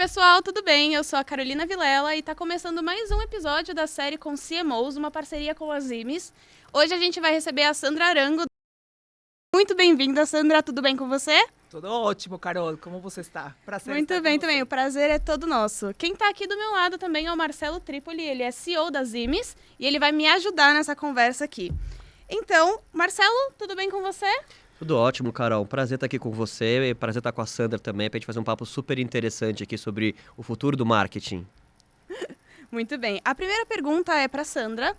pessoal, tudo bem? Eu sou a Carolina Vilela e está começando mais um episódio da série com CMOs, uma parceria com a Zimes. Hoje a gente vai receber a Sandra Arango. Muito bem-vinda, Sandra. Tudo bem com você? Tudo ótimo, Carol. Como você está? Prazer Muito estar bem com você. também. O prazer é todo nosso. Quem está aqui do meu lado também é o Marcelo Tripoli. Ele é CEO da Zimes e ele vai me ajudar nessa conversa aqui. Então, Marcelo, tudo bem com você? Tudo ótimo, Carol. Prazer estar aqui com você e prazer estar com a Sandra também, para a gente fazer um papo super interessante aqui sobre o futuro do marketing. Muito bem. A primeira pergunta é para Sandra.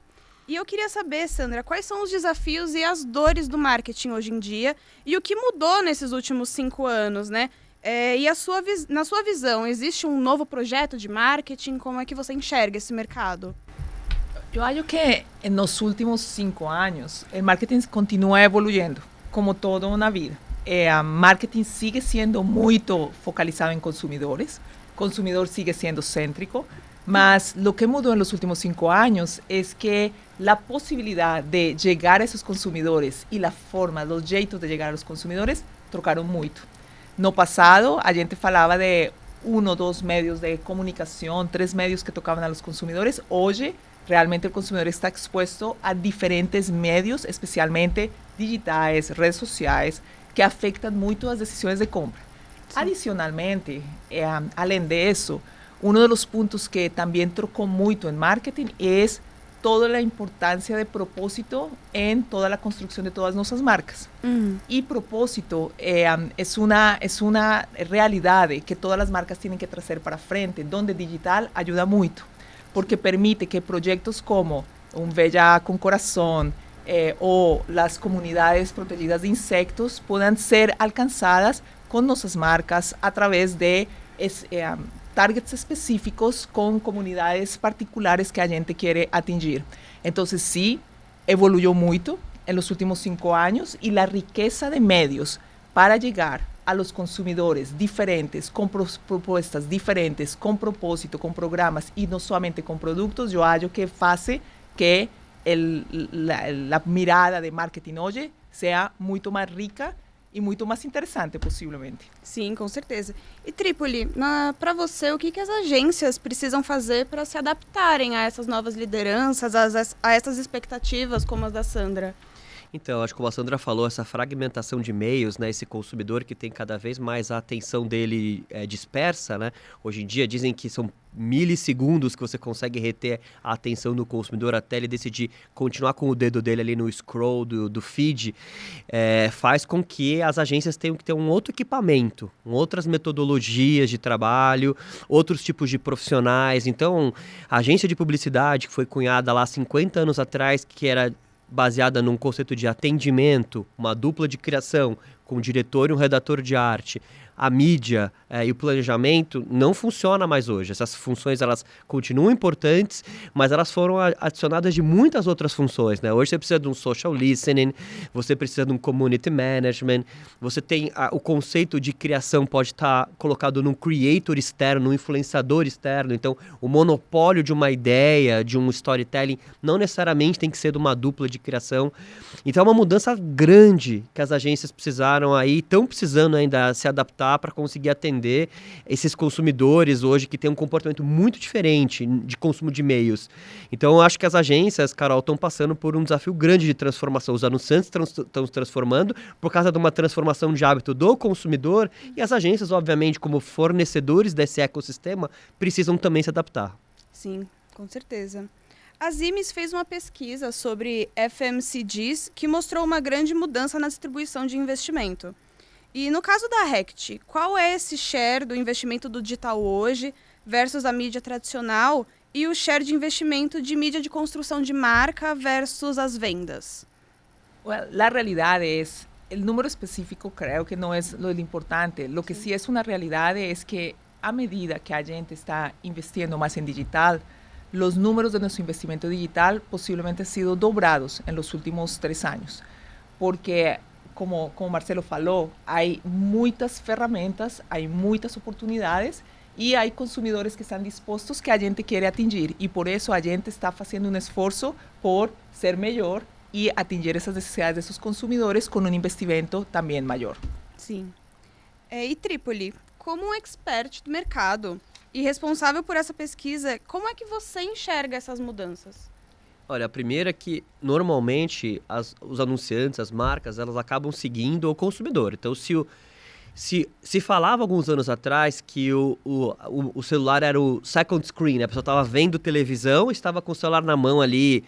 E eu queria saber, Sandra, quais são os desafios e as dores do marketing hoje em dia e o que mudou nesses últimos 5 anos, né? E na sua visão, existe um novo projeto de marketing? Como é que você enxerga esse mercado? Eu acho que nos últimos 5 anos, o marketing continua evoluindo, como todo na vida. O marketing sigue sendo muito focalizado em consumidores, o consumidor sigue sendo cêntrico, mas lo que mudou nos últimos 5 anos é que a possibilidade de chegar a esses consumidores e a forma, os jeitos de chegar aos consumidores trocaram muito. No passado, a gente falava de 1 ou 2 meios de comunicação, 3 meios que tocavam aos consumidores. Hoje, realmente o consumidor está exposto a diferentes meios, especialmente digitais, redes sociais, que afetam muito as decisões de compra. Sim. Adicionalmente, além disso, um dos pontos que também trocou muito em marketing é toda a importância de propósito em toda a construção de todas nossas marcas. E propósito é uma realidade que todas as marcas têm que trazer para frente, onde digital ajuda muito, porque permite que projetos como Veja com Coração ou as comunidades protegidas de insectos possam ser alcançadas com nossas marcas através de targets específicos com comunidades particulares que a gente quer atingir. Então, sim, evoluiu muito nos últimos 5 anos e a riqueza de meios para chegar a los consumidores diferentes, com propostas diferentes, com propósito, com programas e não somente com produtos, eu acho que faz que a mirada de marketing hoje seja muito mais rica e muito mais interessante, possivelmente. Sim, com certeza. E Tripoli, para você, o que as agências precisam fazer para se adaptarem a essas novas lideranças, a essas expectativas como as da Sandra? Então, acho que como a Sandra falou, essa fragmentação de meios, né, esse consumidor que tem cada vez mais a atenção dele dispersa, né? Hoje em dia dizem que são milissegundos que você consegue reter a atenção do consumidor até ele decidir continuar com o dedo dele ali no scroll do feed, faz com que as agências tenham que ter um outro equipamento, outras metodologias de trabalho, outros tipos de profissionais. Então, a agência de publicidade que foi cunhada lá 50 anos atrás, que era baseada num conceito de atendimento, uma dupla de criação, com um diretor e um redator de arte, a mídia e o planejamento não funciona mais hoje. Essas funções elas continuam importantes, mas elas foram adicionadas de muitas outras funções, né? Hoje você precisa de um social listening, você precisa de um community management, você tem o conceito de criação pode estar colocado num creator externo, num influenciador externo. Então, o monopólio de uma ideia, de um storytelling, não necessariamente tem que ser de uma dupla de criação. Então, é uma mudança grande que as agências precisaram aí, estão precisando ainda se adaptar para conseguir atender esses consumidores hoje que têm um comportamento muito diferente de consumo de meios. Então, eu acho que as agências, Carol, estão passando por um desafio grande de transformação. Os anunciantes estão se transformando por causa de uma transformação de hábito do consumidor e as agências, obviamente, como fornecedores desse ecossistema, precisam também se adaptar. Sim, com certeza. A Zimes fez uma pesquisa sobre FMCGs que mostrou uma grande mudança na distribuição de investimento. E no caso da Rect, qual é esse share do investimento do digital hoje versus a mídia tradicional e o share de investimento de mídia de construção de marca versus as vendas? Well, la realidad es, el número específico creo que no es lo importante. Lo que sí es una realidad es que a medida que a gente está investiendo más en digital, los números de nuestro investimento digital posiblemente han sido dobrados en los últimos 3 años. Porque como Marcelo falou, há muitas ferramentas, há muitas oportunidades e há consumidores que estão dispostos que a gente quer atingir. E por isso a gente está fazendo um esforço por ser melhor e atingir essas necessidades desses consumidores com um investimento também maior. Sim. E Tripoli, como um expert do mercado, E responsável por essa pesquisa, como é que você enxerga essas mudanças? Olha, a primeira é que, normalmente, os anunciantes, as marcas, elas acabam seguindo o consumidor. Então, se falava alguns anos atrás que o celular era o second screen, né? A pessoa estava vendo televisão e estava com o celular na mão ali,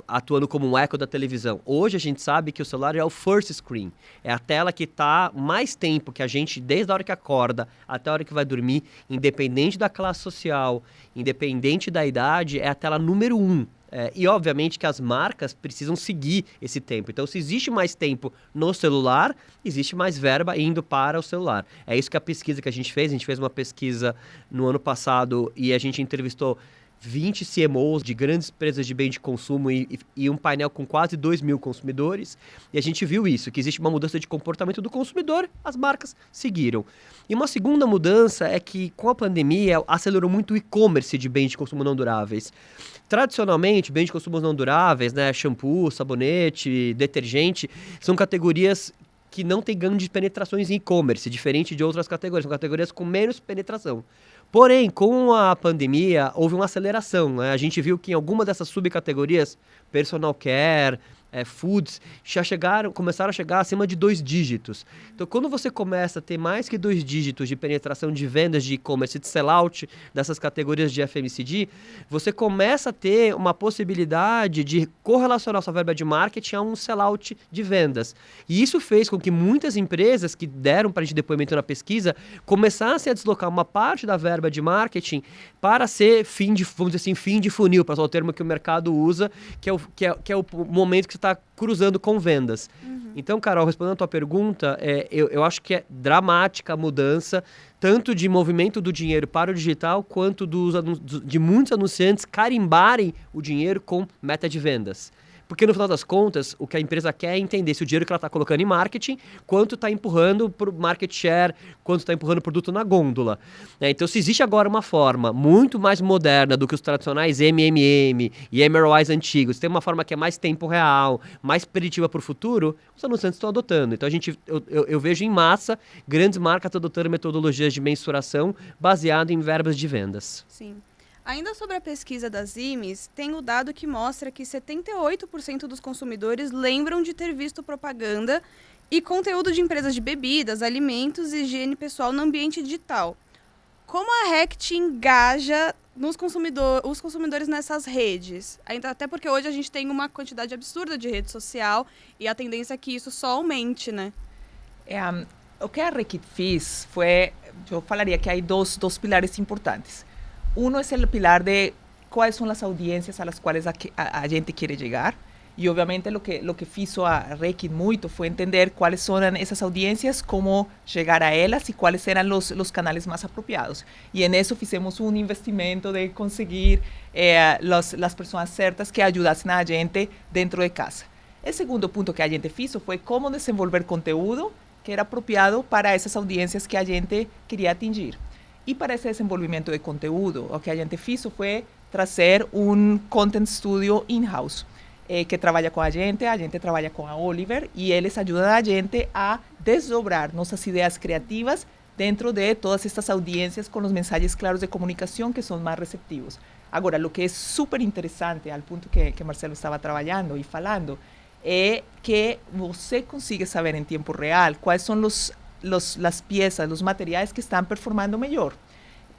atuando como um eco da televisão. Hoje a gente sabe que o celular é o first screen. É a tela que está mais tempo que a gente, desde a hora que acorda até a hora que vai dormir, independente da classe social, independente da idade, é a tela número 1. E obviamente que as marcas precisam seguir esse tempo. Então, se existe mais tempo no celular, existe mais verba indo para o celular. É isso que a pesquisa que a gente fez uma pesquisa no ano passado e a gente entrevistou 20 CMOs de grandes empresas de bem de consumo e um painel com quase 2 mil consumidores. E a gente viu isso, que existe uma mudança de comportamento do consumidor, as marcas seguiram. E uma segunda mudança é que, com a pandemia, acelerou muito o e-commerce de bens de consumo não duráveis. Tradicionalmente, bens de consumo não duráveis, né, shampoo, sabonete, detergente, são categorias que não têm grandes penetrações em e-commerce, diferente de outras categorias, são categorias com menos penetração. Porém, com a pandemia, houve uma aceleração, né? A gente viu que em alguma dessas subcategorias, personal care, foods, começaram a chegar acima de 2 dígitos. Então, quando você começa a ter mais que 2 dígitos de penetração de vendas de e-commerce, de sellout dessas categorias de FMCG, você começa a ter uma possibilidade de correlacionar sua verba de marketing a um sellout de vendas. E isso fez com que muitas empresas que deram para a gente depoimento na pesquisa começassem a deslocar uma parte da verba de marketing para ser vamos dizer assim, fim de funil, para usar o termo que o mercado usa, que é o momento que está cruzando com vendas. Então, Carol, respondendo a tua pergunta, eu acho que é dramática a mudança, tanto de movimento do dinheiro para o digital, quanto de muitos anunciantes carimbarem o dinheiro com meta de vendas. Porque, no final das contas, o que a empresa quer é entender se o dinheiro que ela está colocando em marketing, quanto está empurrando para o market share, quanto está empurrando o produto na gôndola. Então, se existe agora uma forma muito mais moderna do que os tradicionais MMM e MROIs antigos, tem uma forma que é mais tempo real, mais preditiva para o futuro, os anunciantes estão adotando. Então, eu vejo em massa grandes marcas adotando metodologias de mensuração baseadas em verbas de vendas. Sim. Ainda sobre a pesquisa das IMES, tem o dado que mostra que 78% dos consumidores lembram de ter visto propaganda e conteúdo de empresas de bebidas, alimentos e higiene pessoal no ambiente digital. Como a Rect engaja os consumidores nessas redes? Até porque hoje a gente tem uma quantidade absurda de rede social e a tendência é que isso só aumente, né? O que a Reckitt fez foi, eu falaria que há dois pilares importantes. Uno es el pilar de cuáles son las audiencias a las cuales a gente quiere llegar. Y obviamente lo que hizo a Reckitt mucho fue entender cuáles son esas audiencias, cómo llegar a ellas y cuáles eran los canales más apropiados. Y en eso hicimos un investimento de conseguir las personas certas que ayudasen a gente dentro de casa. El segundo punto que a gente hizo fue cómo desenvolver conteúdo que era apropiado para esas audiencias que a gente quería atingir. Y para ese desenvolvimiento de conteúdo, lo que a gente hizo fue trazer un content studio in-house que trabaja con a gente trabaja con a Oliver y ellos ayudan a gente a desdobrar nuestras ideas creativas dentro de todas estas audiencias con los mensajes claros de comunicación que son más receptivos. Ahora, lo que es súper interesante, al punto que Marcelo estaba trabajando y falando, es que você consigue saber en tiempo real cuáles son las piezas, los materiales que están performando mejor.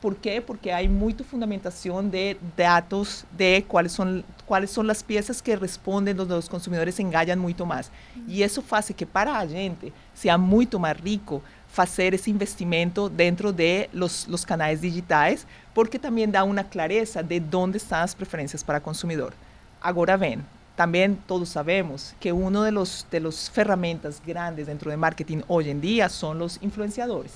¿Por qué? Porque hay mucha fundamentación de datos de cuáles son las piezas que responden, donde los consumidores se engañan mucho más. Y eso hace que para a gente sea mucho más rico hacer ese investimento dentro de los canales digitales, porque también da una clareza de dónde están las preferencias para el consumidor. Ahora ven, también todos sabemos que uno de las herramientas grandes dentro de marketing hoy en día son los influenciadores.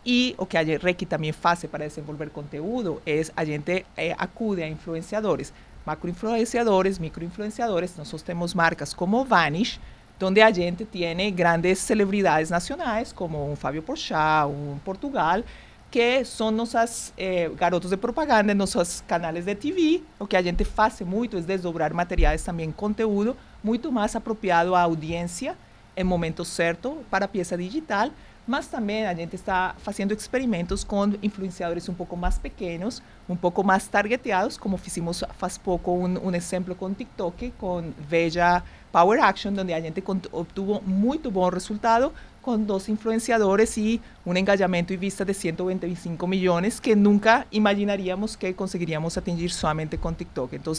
Y lo que a Reckitt también hace para desenvolver conteúdo es a gente acude a influenciadores, macroinfluenciadores, microinfluenciadores. Nosotros tenemos marcas como Vanish, donde a gente tiene grandes celebridades nacionales como un Fábio Porchat, un Portugal, que son nuestros garotos de propaganda en nuestros canales de TV. Lo que a gente hace mucho es desdobrar materiales también, conteúdo, mucho más apropiado a audiencia en momento certo para pieza digital, mas também a gente está fazendo experimentos com influenciadores um pouco mais pequenos, um pouco mais targeteados, como fizemos faz pouco um exemplo com TikTok, com Veja Power Action, onde a gente obtuvo muito bom resultado com 2 influenciadores e um engajamento e vista de 125 milhões que nunca imaginaríamos que conseguiríamos atingir somente com TikTok. Então,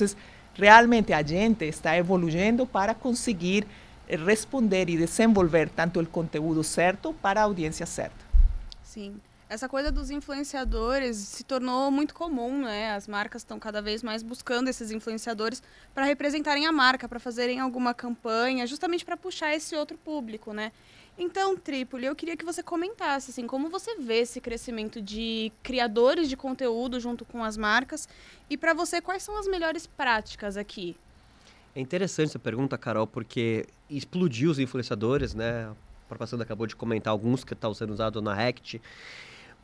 realmente a gente está evoluindo para conseguir responder e desenvolver tanto o conteúdo certo para a audiência certa. Sim. Essa coisa dos influenciadores se tornou muito comum, né? As marcas estão cada vez mais buscando esses influenciadores para representarem a marca, para fazerem alguma campanha, justamente para puxar esse outro público, né? Então, Trípoli, eu queria que você comentasse, assim, como você vê esse crescimento de criadores de conteúdo junto com as marcas e, para você, quais são as melhores práticas aqui? É interessante essa pergunta, Carol, porque explodiu os influenciadores, né? A própria Sandra acabou de comentar alguns que estão sendo usados na Rekt,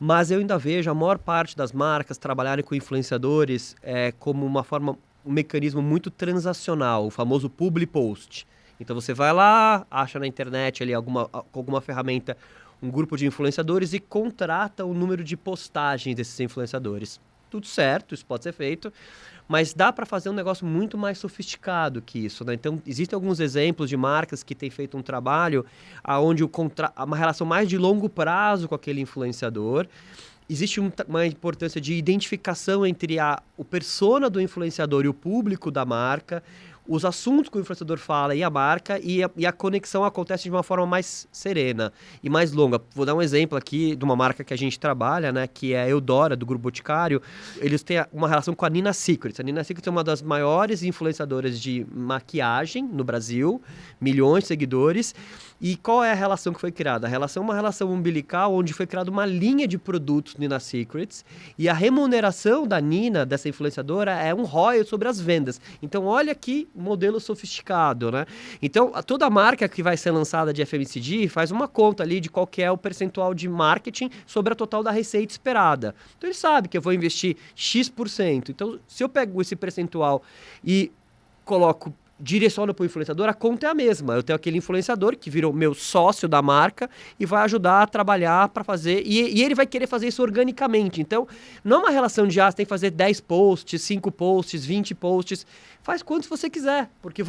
mas eu ainda vejo a maior parte das marcas trabalharem com influenciadores como uma forma, um mecanismo muito transacional, o famoso public post. Então você vai lá, acha na internet ali com alguma ferramenta um grupo de influenciadores e contrata o número de postagens desses influenciadores. Tudo certo, isso pode ser feito, mas dá para fazer um negócio muito mais sofisticado que isso, né? Então, existem alguns exemplos de marcas que têm feito um trabalho onde uma relação mais de longo prazo com aquele influenciador. Existe uma importância de identificação entre o persona do influenciador e o público da marca, os assuntos que o influenciador fala e a marca, e a conexão acontece de uma forma mais serena e mais longa. Vou dar um exemplo aqui de uma marca que a gente trabalha, né, que é a Eudora, do Grupo Boticário. Eles têm uma relação com a Nina Secrets. A Nina Secrets é uma das maiores influenciadoras de maquiagem no Brasil, milhões de seguidores. E qual é a relação que foi criada? A relação é uma relação umbilical, onde foi criada uma linha de produtos Nina Secrets, e a remuneração da Nina, dessa influenciadora, é um royalty sobre as vendas. Então, olha que modelo sofisticado, né? Então, toda marca que vai ser lançada de FMCG faz uma conta ali de qual que é o percentual de marketing sobre a total da receita esperada. Então, ele sabe que eu vou investir X%. Então, se eu pego esse percentual e direciono para o influenciador, a conta é a mesma. Eu tenho aquele influenciador que virou meu sócio da marca e vai ajudar a trabalhar para fazer, e ele vai querer fazer isso organicamente. Então, não é uma relação de você tem que fazer 10 posts, 5 posts, 20 posts. Faz quantos você quiser, porque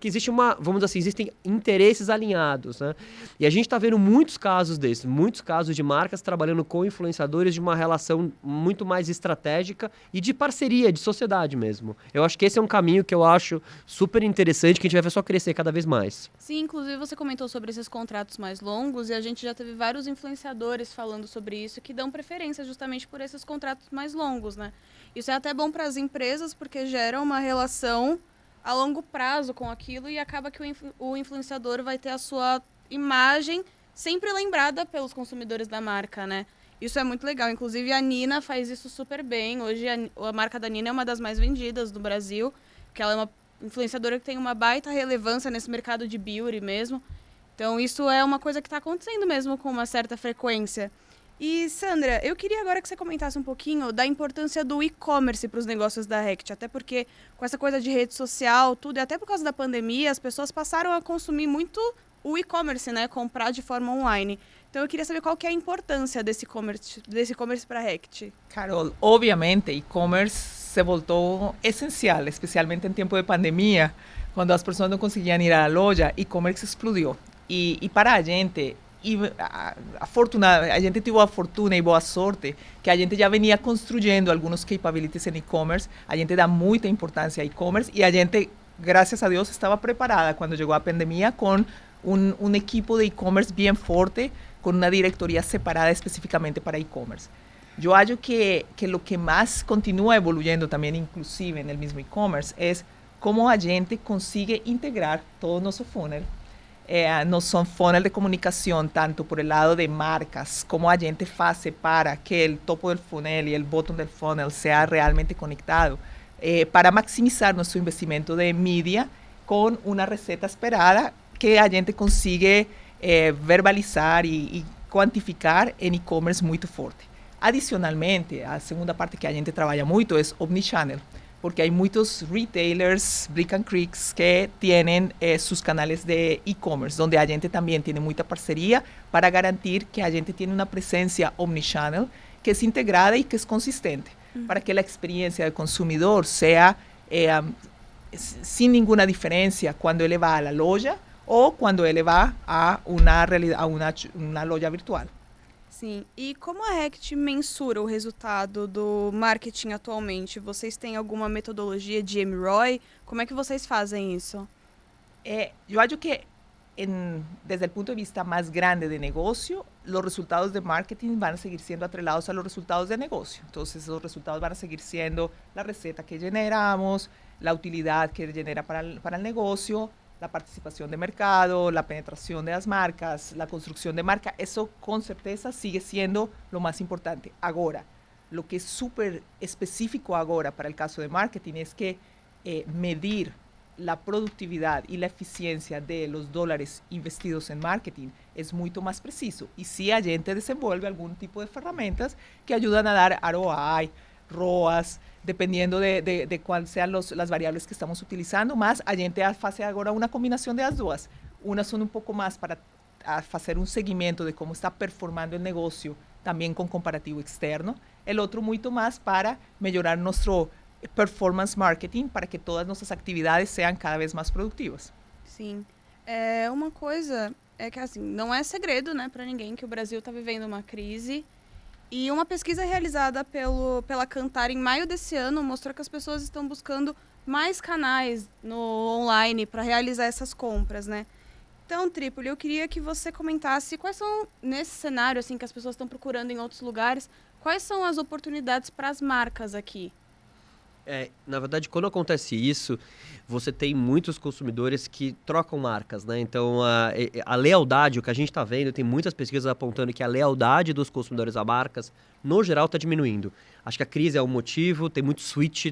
existe vamos dizer assim, existem interesses alinhados, né? E a gente está vendo muitos casos desses, muitos casos de marcas trabalhando com influenciadores de uma relação muito mais estratégica e de parceria, de sociedade mesmo. Eu acho que esse é um caminho que eu acho super interessante, que a gente vai ver só crescer cada vez mais. Sim, inclusive você comentou sobre esses contratos mais longos e a gente já teve vários influenciadores falando sobre isso que dão preferência justamente por esses contratos mais longos, né? Isso é até bom para as empresas porque gera uma relação a longo prazo com aquilo e acaba que o influenciador vai ter a sua imagem sempre lembrada pelos consumidores da marca, né? Isso é muito legal. Inclusive, a Nina faz isso super bem. Hoje, a marca da Nina é uma das mais vendidas do Brasil, porque ela é uma influenciadora que tem uma baita relevância nesse mercado de beauty mesmo. Então, isso é uma coisa que está acontecendo mesmo com uma certa frequência. E, Sandra, eu queria agora que você comentasse um pouquinho da importância do e-commerce para os negócios da Rekt, até porque com essa coisa de rede social, tudo, e até por causa da pandemia, as pessoas passaram a consumir muito o e-commerce, né? Comprar de forma online. Então, eu queria saber qual que é a importância desse e-commerce para a Rekt. Carol, obviamente, e-commerce se voltou essencial, especialmente em tempo de pandemia, quando as pessoas não conseguiam ir à loja, e-commerce explodiu. E para a gente, a gente teve a fortuna e boa sorte que a gente já venia construindo alguns capabilities em e-commerce. A gente dá muita importância a e-commerce e a gente, graças a Deus, estava preparada quando chegou a pandemia com um equipo de e-commerce bem forte, com uma diretoria separada especificamente para e-commerce. Eu acho que o que mais continua evoluindo também, inclusive no mesmo e-commerce, é como a gente consigue integrar todo o nosso funnel. Nosso funnel de comunicação, tanto por el lado de marcas, como a gente faz para que o topo del funnel e o bottom del funnel seja realmente conectado, para maximizar nosso investimento de mídia com uma receita esperada que a gente consiga verbalizar e quantificar em e-commerce muito forte. Adicionalmente, a segunda parte que a gente trabalha muito é omnichannel, porque hay muchos retailers, Brick and Creeks, que tienen sus canales de e-commerce, donde a gente también tiene mucha parcería para garantir que a gente tiene una presencia omnichannel que es integrada y que es consistente, para que la experiencia del consumidor sea sin ninguna diferencia cuando él va a la loja ou quando ele vai a uma loja virtual. Sim. E como a Rect mensura o resultado do marketing atualmente? Vocês têm alguma metodologia de MROI? Como é que vocês fazem isso? Eu acho que desde o ponto de vista mais grande de negócio, os resultados de marketing vão seguir sendo atrelados a los resultados de negócio. Então, os resultados vão seguir sendo a receita que generamos, a utilidade que genera para o negócio, la participación de mercado, la penetración de las marcas, la construcción de marca, eso con certeza sigue siendo lo más importante. Ahora, lo que es súper específico ahora para el caso de marketing es que medir la productividad y la eficiencia de los dólares investidos en marketing es mucho más preciso. Y sí, a gente desenvolve algún tipo de herramientas que ayudan a dar ROI, ROAS, dependiendo de cuáles sean las variables que estamos utilizando, mas a gente hace agora uma combinação das duas. Unas são um pouco mais para fazer um seguimento de como está performando o negócio, também com comparativo externo. O outro muito mais para melhorar nosso performance marketing, para que todas nossas atividades sejam cada vez mais produtivas. Sim. Uma coisa é que, assim, não é segredo, né, para ninguém que o Brasil está vivendo uma crise. E uma pesquisa realizada pela Kantar em maio desse ano mostrou que as pessoas estão buscando mais canais no online para realizar essas compras, né? Então, Trípoli, eu queria que você comentasse quais são, nesse cenário assim que as pessoas estão procurando em outros lugares, quais são as oportunidades para as marcas aqui? Na verdade, quando acontece isso, você tem muitos consumidores que trocam marcas, né? Então, a lealdade, o que a gente está vendo, tem muitas pesquisas apontando que a lealdade dos consumidores a marcas, no geral, está diminuindo. Acho que a crise é um motivo, tem muito switch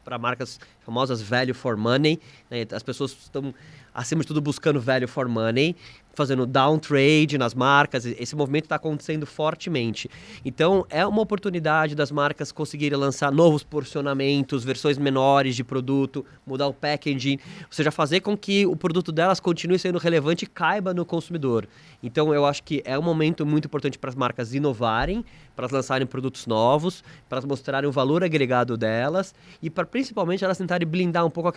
para marcas famosas value for money, né? As pessoas estão, acima de tudo, buscando value for money, fazendo down trade nas marcas. Esse movimento está acontecendo fortemente. Então, é uma oportunidade das marcas conseguirem lançar novos porcionamentos, versões menores de produto, mudar o packaging, ou seja, fazer com que o produto delas continue sendo relevante e caiba no consumidor. Então, eu acho que é um momento muito importante para as marcas inovarem, para lançarem produtos novos, para mostrarem o valor agregado delas e para, principalmente, elas tentarem blindar um pouco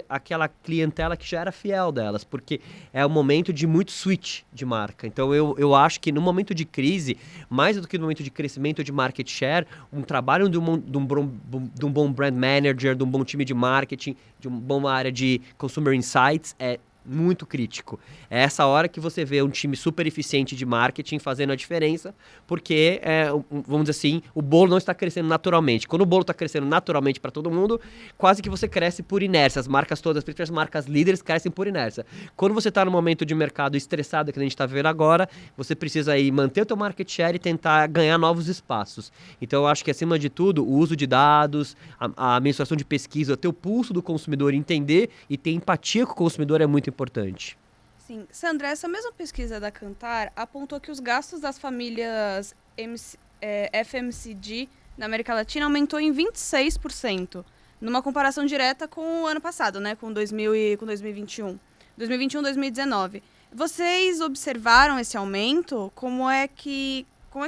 aquela clientela que já era fiel delas, porque é um momento de muito switch de marca. Então, eu acho que no momento de crise, mais do que no momento de crescimento de market share, um trabalho de um bom brand manager, de um bom time de marketing, de uma boa área de consumer insights é muito crítico. É essa hora que você vê um time super eficiente de marketing fazendo a diferença, porque, vamos dizer assim, o bolo não está crescendo naturalmente. Quando o bolo está crescendo naturalmente para todo mundo, quase que você cresce por inércia. As marcas todas, principalmente as marcas líderes, crescem por inércia. Quando você está no momento de mercado estressado, que a gente está vendo agora, você precisa aí manter o teu market share e tentar ganhar novos espaços. Então, eu acho que, acima de tudo, o uso de dados, a mensuração de pesquisa, ter o pulso do consumidor, entender e ter empatia com o consumidor é muito importante. Sim. Sandra, essa mesma pesquisa da Kantar apontou que os gastos das famílias FMCG na América Latina aumentou em 26%, numa comparação direta com o ano passado, né, com 2021. 2021-2019. Vocês observaram esse aumento? Como é que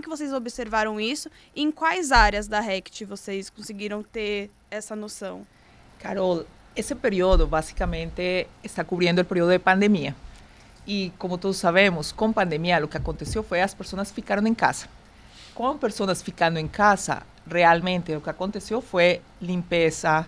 vocês observaram isso? E em quais áreas da Rect vocês conseguiram ter essa noção? Carol, esse período basicamente está cubrindo o período de pandemia. E como todos sabemos, com pandemia o que aconteceu foi as pessoas ficaram em casa. Com pessoas ficando em casa, realmente o que aconteceu foi limpeza,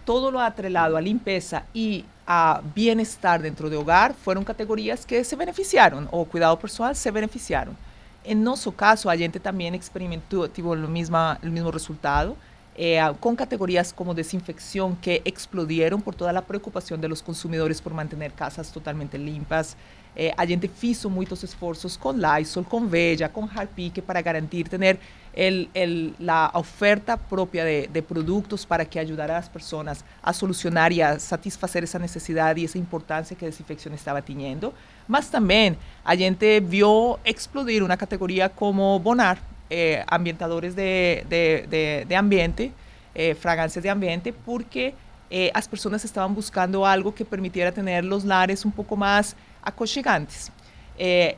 todo o atrelado à limpeza e a bem-estar dentro do hogar foram categorias que se beneficiaram, o cuidado pessoal se beneficiaram. Em nosso caso, a gente também experimentou, tive o mesmo resultado, com categorias como desinfección que explodieron por toda la preocupación de los consumidores por mantener casas totalmente limpas. A gente hizo muchos esfuerzos con Lysol, con Veja, con Harpic para garantir tener la oferta propia de productos para que ayudara a las personas a solucionar y a satisfacer esa necesidad y esa importancia que desinfección estaba teniendo. Mas también a gente vio explodir una categoría como Bonar, ambientadores de ambiente, fragancias de ambiente, porque as personas estaban buscando algo que permitiera tener los lares un poco más aconchegantes.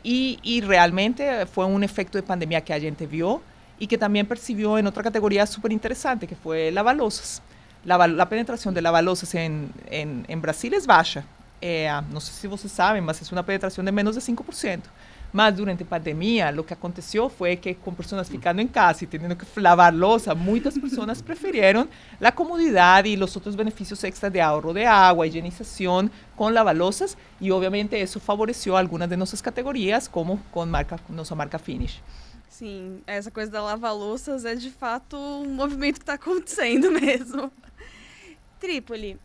Y realmente fue un efecto de pandemia que a gente vio y que también percibió en otra categoría súper interesante, que fue lavalosas. La penetración de lavalosas en Brasil es baja. Não sei se vocês sabem, mas é uma penetração de menos de 5%. Mas durante a pandemia, o que aconteceu foi que, com pessoas ficando em casa e tendo que lavar louça, muitas pessoas preferiram a comodidade e os outros benefícios extra de ahorro de água, higienização com lava-louças, e obviamente isso favoreceu algumas de nossas categorias, como com nossa marca Finish. Sim, essa coisa da lava-louças é de fato um movimento que está acontecendo mesmo. Trípoli,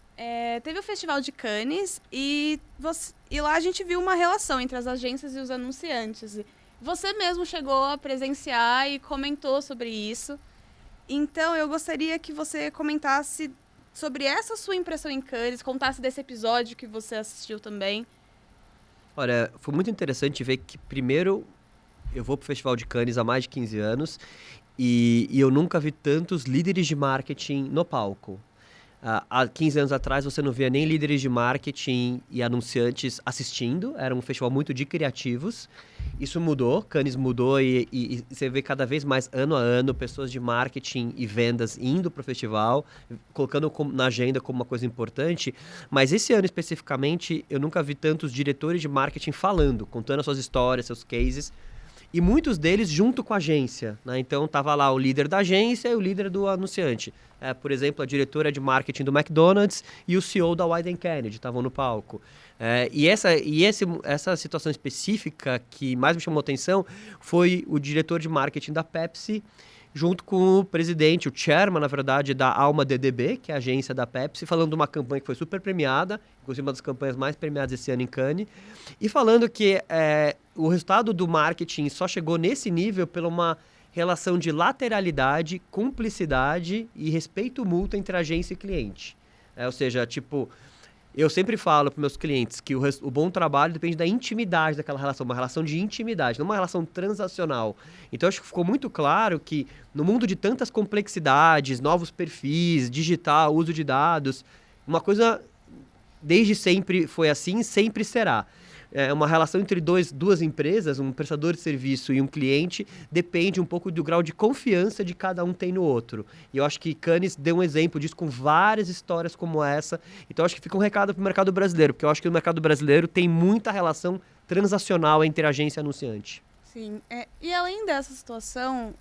teve o Festival de Cannes e lá a gente viu uma relação entre as agências e os anunciantes. Você mesmo chegou a presenciar e comentou sobre isso. Então eu gostaria que você comentasse sobre essa sua impressão em Cannes, contasse desse episódio que você assistiu também. Olha, foi muito interessante ver que, primeiro, eu vou para o Festival de Cannes há mais de 15 anos e eu nunca vi tantos líderes de marketing no palco. Há 15 anos atrás você não via nem líderes de marketing e anunciantes assistindo, era um festival muito de criativos. Isso mudou, Cannes mudou e você vê cada vez mais, ano a ano, pessoas de marketing e vendas indo para o festival, colocando na agenda como uma coisa importante. Mas esse ano especificamente, eu nunca vi tantos diretores de marketing falando, contando as suas histórias, seus cases, e muitos deles junto com a agência, né? Então estava lá o líder da agência e o líder do anunciante. Por exemplo, a diretora de marketing do McDonald's e o CEO da Wieden Kennedy estavam no palco. Essa situação específica que mais me chamou a atenção foi o diretor de marketing da Pepsi, junto com o presidente, o chairman, na verdade, da Alma DDB, que é a agência da Pepsi, falando de uma campanha que foi super premiada, inclusive uma das campanhas mais premiadas esse ano em Cannes, e falando que o resultado do marketing só chegou nesse nível pela uma relação de lateralidade, cumplicidade e respeito mútuo entre agência e cliente. Ou seja, tipo, eu sempre falo para meus clientes que o bom trabalho depende da intimidade daquela relação, uma relação de intimidade, não uma relação transacional. Então, acho que ficou muito claro que no mundo de tantas complexidades, novos perfis, digital, uso de dados, uma coisa desde sempre foi assim, sempre será. Uma relação entre duas empresas, um prestador de serviço e um cliente, depende um pouco do grau de confiança de cada um tem no outro. E eu acho que Cannes deu um exemplo disso com várias histórias como essa. Então, acho que fica um recado para o mercado brasileiro, porque eu acho que o mercado brasileiro tem muita relação transacional entre agência e anunciante. Sim. E além dessa situação,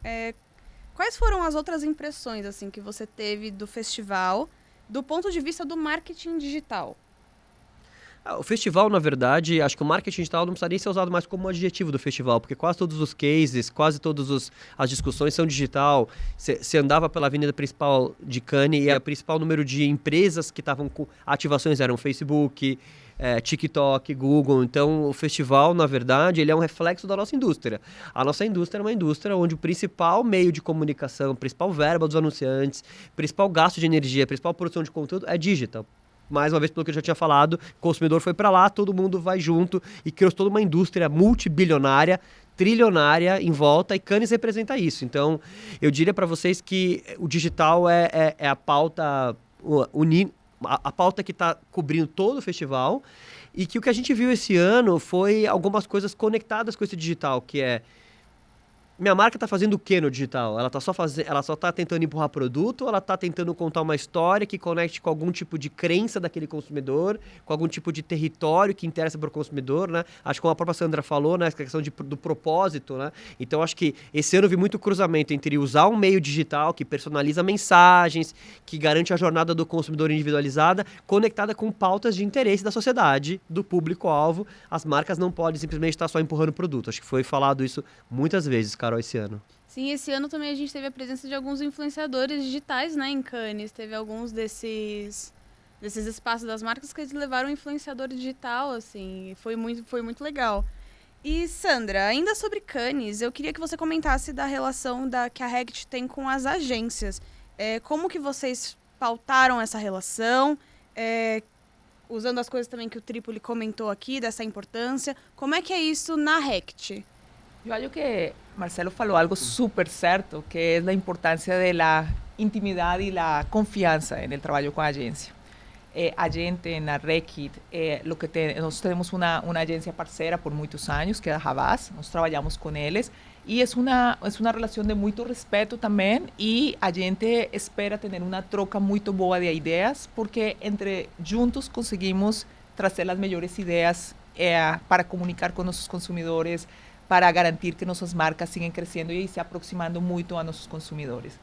quais foram as outras impressões assim, que você teve do festival, do ponto de vista do marketing digital? O festival, na verdade, acho que o marketing digital não precisaria ser usado mais como adjetivo do festival, porque quase todos os cases, quase todas as discussões são digital. Você andava pela avenida principal de Cannes e o principal número de empresas que estavam com ativações eram Facebook, TikTok, Google. Então, o festival, na verdade, ele é um reflexo da nossa indústria. A nossa indústria é uma indústria onde o principal meio de comunicação, a principal verba dos anunciantes, o principal gasto de energia, a principal produção de conteúdo é digital. Mais uma vez, pelo que eu já tinha falado, o consumidor foi para lá, todo mundo vai junto e criou toda uma indústria multibilionária, trilionária em volta, e Cannes representa isso. Então, eu diria para vocês que o digital é a pauta a pauta que está cobrindo todo o festival, e que o que a gente viu esse ano foi algumas coisas conectadas com esse digital, que é: minha marca está fazendo o que no digital? Ela só está tentando empurrar produto, ou ela está tentando contar uma história que conecte com algum tipo de crença daquele consumidor, com algum tipo de território que interessa para o consumidor, né? Acho que como a própria Sandra falou, né, a questão do propósito, né? Então, acho que esse ano eu vi muito cruzamento entre usar um meio digital que personaliza mensagens, que garante a jornada do consumidor individualizada, conectada com pautas de interesse da sociedade, do público-alvo. As marcas não podem simplesmente estar só empurrando produto. Acho que foi falado isso muitas vezes, Carol, esse ano. Sim, esse ano também a gente teve a presença de alguns influenciadores digitais, né, em Cannes. Teve alguns desses espaços das marcas que eles levaram um influenciador digital, assim, foi muito legal. E, Sandra, ainda sobre Cannes, eu queria que você comentasse da relação que a Rect tem com as agências. Como que vocês pautaram essa relação? Usando as coisas também que o Trípoli comentou aqui, dessa importância. Como é que é isso na Rect? Eu acho que Marcelo falou algo súper certo, que é a importância intimidad y la confianza en el trabajo con la agencia. A gente en la Reckitt, nós temos uma agência parceira por muitos anos, que é a Havas, nós trabalhamos com eles, e é uma relação de muito respeito também, e a gente espera ter uma troca muito boa de ideias, porque juntos conseguimos trazer as melhores ideias para comunicar com nossos consumidores, para garantir que nossas marcas sigam crescendo e se aproximando muito a nossos consumidores.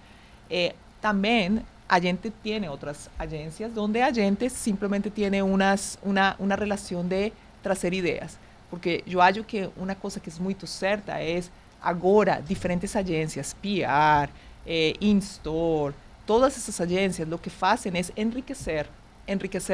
Também a gente tem outras agências onde a gente simplesmente tem uma relação de trazer ideias. Porque eu acho que uma coisa que é muito certa é agora diferentes agências, PR, in-store, todas essas agências, o que fazem é enriquecer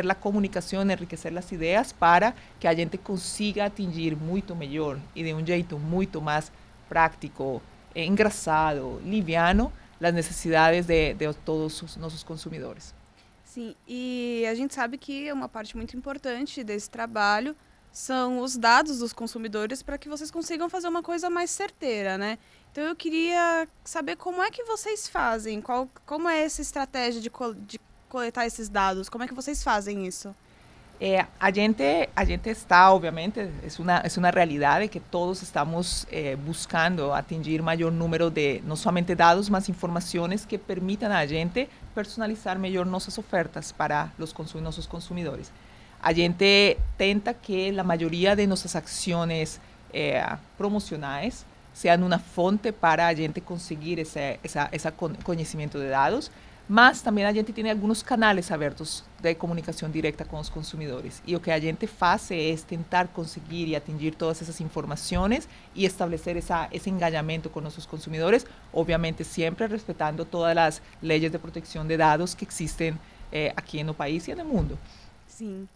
a comunicação, enriquecer as ideias para que a gente consiga atingir muito melhor e de um jeito muito mais prático, engraçado, liviano, as necessidades de todos os nossos consumidores. Sim, e a gente sabe que uma parte muito importante desse trabalho são os dados dos consumidores para que vocês consigam fazer uma coisa mais certeira, né? Então eu queria saber como é que vocês fazem, como é essa estratégia de coletar esses dados, como é que vocês fazem isso? A gente está, obviamente, é uma realidade que todos estamos buscando atingir maior número de, não somente dados, mas informações que permitam a gente personalizar melhor nossas ofertas para nossos consumidores. A gente tenta que a maioria de nossas ações promocionais sejam uma fonte para a gente conseguir esse conhecimento de dados, mas também a gente tem alguns canais abertos de comunicação direta com os consumidores. E o que a gente faz é tentar conseguir e atingir todas essas informações e estabelecer esse engajamento com nossos consumidores, obviamente sempre respeitando todas as leis de proteção de dados que existem aqui no país e no mundo. Sim.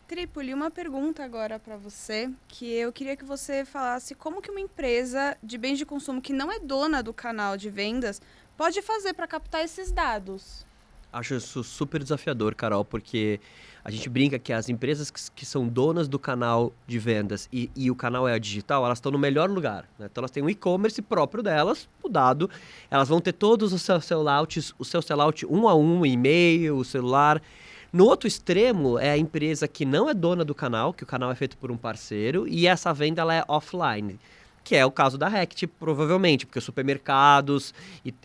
Tripoli, uma pergunta agora para você, que eu queria que você falasse como que uma empresa de bens de consumo que não é dona do canal de vendas pode fazer para captar esses dados? Acho isso super desafiador, Carol, porque a gente brinca que as empresas que são donas do canal de vendas e o canal é digital, elas estão no melhor lugar, né? Então elas têm um e-commerce próprio delas, o dado, elas vão ter todos os seus sellouts, o seu sellout um a um, e-mail, o celular. No outro extremo é a empresa que não é dona do canal, que o canal é feito por um parceiro, e essa venda ela é offline. Que é o caso da Reckitt, provavelmente, porque os supermercados,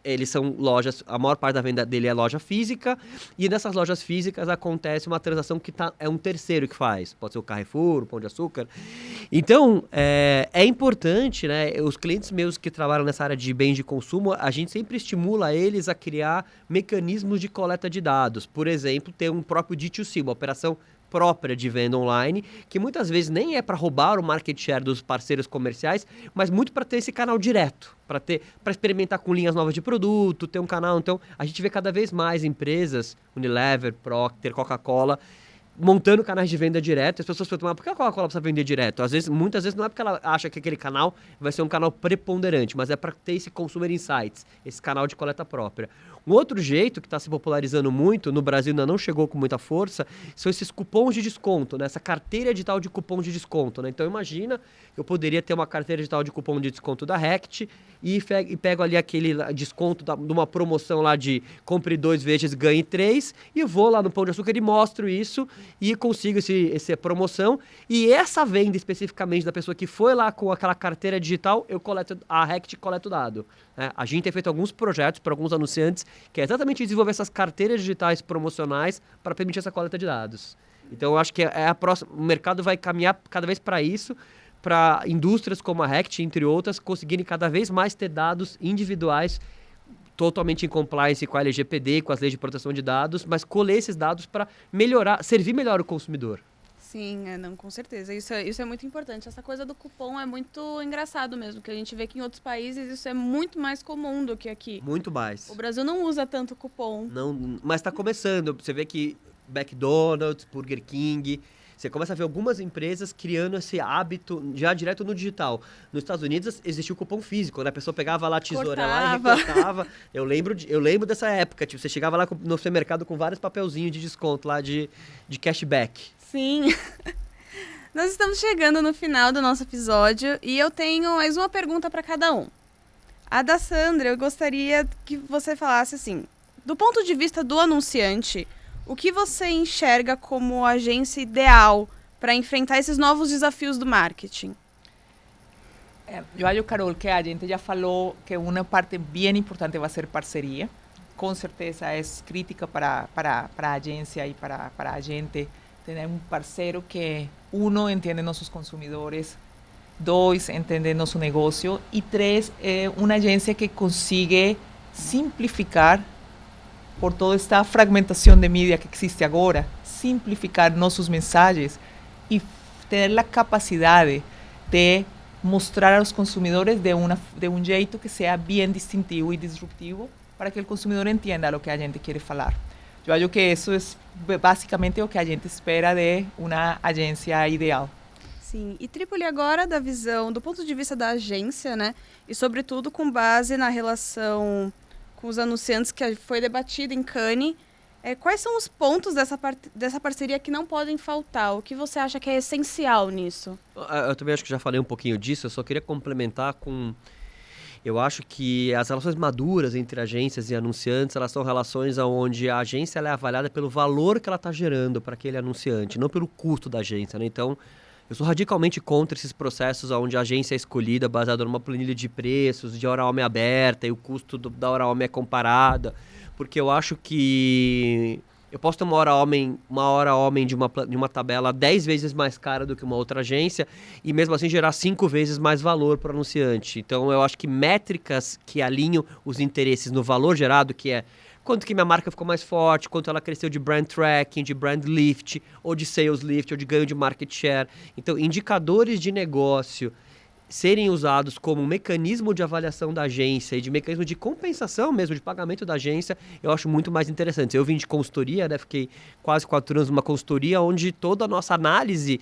eles são lojas, a maior parte da venda dele é loja física, e nessas lojas físicas acontece uma transação que é um terceiro que faz, pode ser o Carrefour, o Pão de Açúcar. Então, é importante, né, os clientes meus que trabalham nessa área de bens de consumo, a gente sempre estimula eles a criar mecanismos de coleta de dados. Por exemplo, ter um próprio D2C, uma operação própria de venda online, que muitas vezes nem é para roubar o market share dos parceiros comerciais, mas muito para ter esse canal direto, para experimentar com linhas novas de produto, ter um canal. Então, a gente vê cada vez mais empresas, Unilever, Procter, Coca-Cola, montando canais de venda direto. As pessoas perguntam, por que a Coca-Cola precisa vender direto? Muitas vezes não é porque ela acha que aquele canal vai ser um canal preponderante, mas é para ter esse consumer insights, esse canal de coleta própria. Um outro jeito que está se popularizando muito, no Brasil ainda não chegou com muita força, são esses cupons de desconto, né? Essa carteira digital de cupom de desconto, né? Então imagina, eu poderia ter uma carteira digital de cupom de desconto da Reckitt e pego ali aquele desconto de uma promoção lá de compre 2 vezes, ganhe 3, e vou lá no Pão de Açúcar e mostro isso e consigo essa promoção. E essa venda especificamente da pessoa que foi lá com aquela carteira digital, a Reckitt coleta o dado. Né? A gente tem feito alguns projetos para alguns anunciantes que é exatamente desenvolver essas carteiras digitais promocionais para permitir essa coleta de dados. Então, eu acho que o mercado vai caminhar cada vez para isso, para indústrias como a Reckitt, entre outras, conseguirem cada vez mais ter dados individuais totalmente em compliance com a LGPD, com as leis de proteção de dados, mas colher esses dados para servir melhor o consumidor. Sim, não, com certeza. Isso é muito importante. Essa coisa do cupom é muito engraçado mesmo, que a gente vê que em outros países isso é muito mais comum do que aqui. Muito mais. O Brasil não usa tanto cupom. Não, mas está começando. Você vê que McDonald's, Burger King, você começa a ver algumas empresas criando esse hábito já direto no digital. Nos Estados Unidos existia o cupom físico, né? A pessoa pegava lá a tesoura lá e recortava. Eu lembro dessa época. Tipo, você chegava lá no supermercado com vários papelzinhos de desconto lá de cashback. Sim. Nós estamos chegando no final do nosso episódio e eu tenho mais uma pergunta para cada um. A da Sandra, eu gostaria que você falasse assim, Do ponto de vista do anunciante, o que você enxerga como a agência ideal para enfrentar esses novos desafios do marketing? Eu acho, Carol, que a gente já falou que uma parte bem importante vai ser parceria. Com certeza é crítica para a agência e para a gente ter um parceiro que, um, entende nossos consumidores, dois, entende nosso negócio e três, é uma agência que consiga simplificar por toda esta fragmentação de mídia que existe agora, simplificar nossos mensagens e ter a capacidade de mostrar aos consumidores de um jeito que seja bem distintivo e disruptivo para que o consumidor entenda o que a gente quer falar. Eu acho que isso é basicamente o que a gente espera de uma agência ideal. Sim, e Trípoli agora da visão, do ponto de vista da agência, né? E sobretudo com base na relação com os anunciantes que foi debatido em Cannes, quais são os pontos dessa parceria que não podem faltar? O que você acha que é essencial nisso? Eu também acho que já falei um pouquinho disso, eu só queria complementar com... Eu acho que as relações maduras entre agências e anunciantes, elas são relações onde a agência ela é avaliada pelo valor que ela está gerando para aquele anunciante, não pelo custo da agência, né? Então, eu sou radicalmente contra esses processos onde a agência é escolhida baseada numa planilha de preços, de hora homem aberta, e o custo da hora homem é comparada, porque eu acho que eu posso ter uma hora homem de uma tabela 10 vezes mais cara do que uma outra agência e mesmo assim gerar 5 vezes mais valor para o anunciante. Então eu acho que métricas que alinham os interesses no valor gerado, que é quanto que minha marca ficou mais forte, quanto ela cresceu de brand tracking, de brand lift, ou de sales lift, ou de ganho de market share. Então, indicadores de negócio serem usados como um mecanismo de avaliação da agência e de mecanismo de compensação mesmo, de pagamento da agência, eu acho muito mais interessante. Eu vim de consultoria, né? Fiquei quase 4 anos numa consultoria onde toda a nossa análise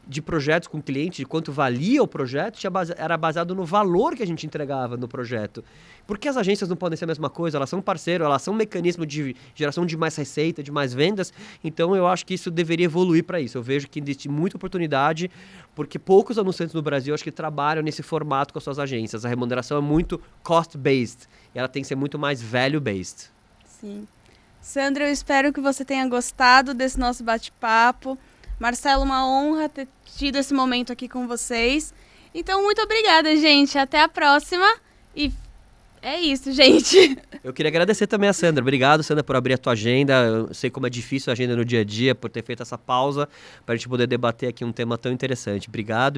de projetos com cliente, de quanto valia o projeto, era baseado no valor que a gente entregava no projeto. Porque as agências não podem ser a mesma coisa, elas são parceiro, elas são um mecanismo de geração de mais receita, de mais vendas, então eu acho que isso deveria evoluir para isso. Eu vejo que existe muita oportunidade, porque poucos anunciantes no Brasil acho que trabalham nesse formato com as suas agências. A remuneração é muito cost-based, e ela tem que ser muito mais value-based. Sim. Sandra, eu espero que você tenha gostado desse nosso bate-papo. Marcelo, uma honra ter tido esse momento aqui com vocês. Então, muito obrigada, gente. Até a próxima. E é isso, gente. Eu queria agradecer também a Sandra. Obrigado, Sandra, por abrir a tua agenda. Eu sei como é difícil a agenda no dia a dia, por ter feito essa pausa, para a gente poder debater aqui um tema tão interessante. Obrigado.